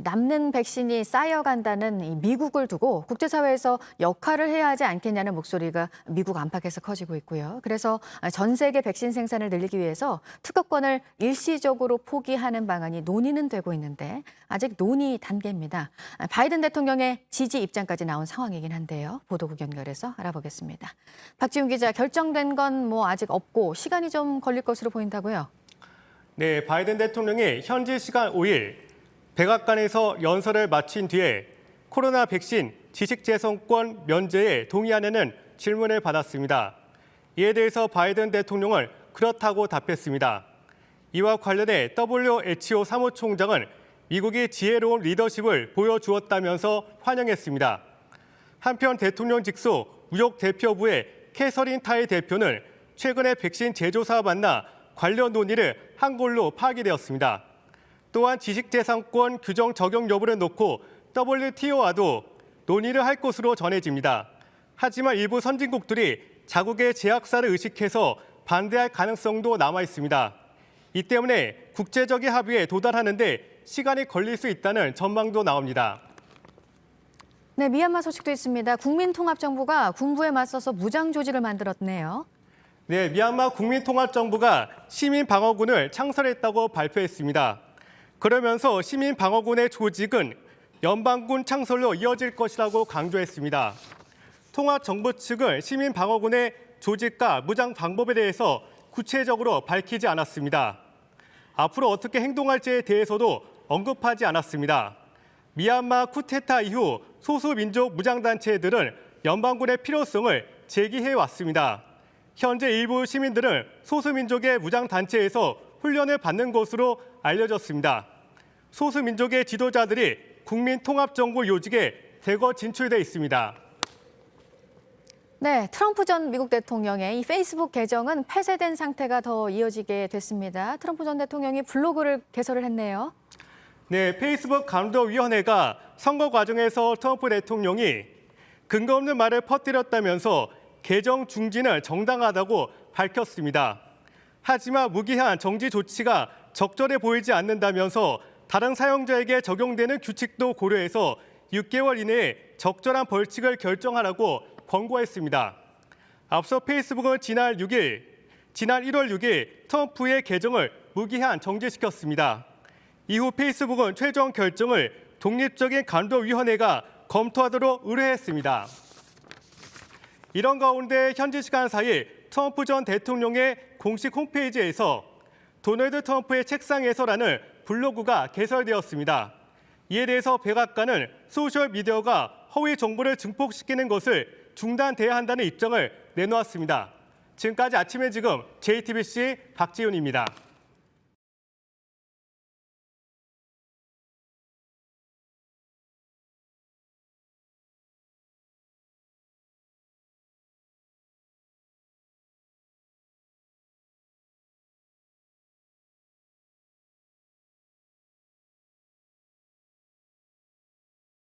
남는 백신이 쌓여간다는 이 미국을 두고 국제사회에서 역할을 해야 하지 않겠냐는 목소리가 미국 안팎에서 커지고 있고요. 그래서 전 세계 백신 생산을 늘리기 위해서 특허권을 일시적으로 포기하는 방안이 논의는 되고 있는데 아직 논의 단계입니다. 바이든 대통령의 지지 입장까지 나온 상황이긴 한데요. 보도국 연결해서 알아보겠습니다. 박지훈 기자, 결정된 건 뭐 아직 없고 시간이 좀 걸릴 것으로 보인다고요? 네, 바이든 대통령이 현지 시간 5일 백악관에서 연설을 마친 뒤에 코로나 백신 지식재산권 면제에 동의하냐는 질문을 받았습니다. 이에 대해서 바이든 대통령은 그렇다고 답했습니다. 이와 관련해 WHO 사무총장은 미국이 지혜로운 리더십을 보여주었다면서 환영했습니다. 한편 대통령 직속 무역대표부의 캐서린 타이 대표는 최근에 백신 제조사와 만나 관련 논의를 한 걸로 파악되었습니다. 또한 지식재산권 규정 적용 여부를 놓고 WTO와도 논의를 할 것으로 전해집니다. 하지만 일부 선진국들이 자국의 제약사를 의식해서 반대할 가능성도 남아 있습니다. 이 때문에 국제적인 합의에 도달하는 데 시간이 걸릴 수 있다는 전망도 나옵니다. 네, 미얀마 소식도 있습니다. 국민통합정부가 군부에 맞서서 무장 조직을 만들었네요. 네, 미얀마 국민통합정부가 시민방어군을 창설했다고 발표했습니다. 그러면서 시민방어군의 조직은 연방군 창설로 이어질 것이라고 강조했습니다. 통합정부 측은 시민방어군의 조직과 무장 방법에 대해서 구체적으로 밝히지 않았습니다. 앞으로 어떻게 행동할지에 대해서도 언급하지 않았습니다. 미얀마 쿠데타 이후 소수민족 무장단체들은 연방군의 필요성을 제기해왔습니다. 현재 일부 시민들은 소수민족의 무장단체에서 훈련을 받는 것으로 알려졌습니다. 소수민족의 지도자들이 국민통합정부 요직에 대거 진출돼 있습니다. 네, 트럼프 전 미국 대통령의 이 페이스북 계정은 폐쇄된 상태가 더 이어지게 됐습니다. 트럼프 전 대통령이 블로그를 개설을 했네요. 네, 페이스북 감독위원회가 선거 과정에서 트럼프 대통령이 근거 없는 말을 퍼뜨렸다면서 계정 중지는 정당하다고 밝혔습니다. 하지만 무기한 정지 조치가 적절해 보이지 않는다면서 다른 사용자에게 적용되는 규칙도 고려해서 6개월 이내에 적절한 벌칙을 결정하라고 권고했습니다. 앞서 페이스북은 지난 1월 6일 트럼프의 계정을 무기한 정지시켰습니다. 이후 페이스북은 최종 결정을 독립적인 감독위원회가 검토하도록 의뢰했습니다. 이런 가운데 현지 시간 4일 트럼프 전 대통령의 공식 홈페이지에서 도널드 트럼프의 책상에서라는 블로그가 개설되었습니다. 이에 대해서 백악관은 소셜미디어가 허위 정보를 증폭시키는 것을 중단돼야 한다는 입장을 내놓았습니다. 지금까지 아침에 지금 JTBC 박지훈입니다.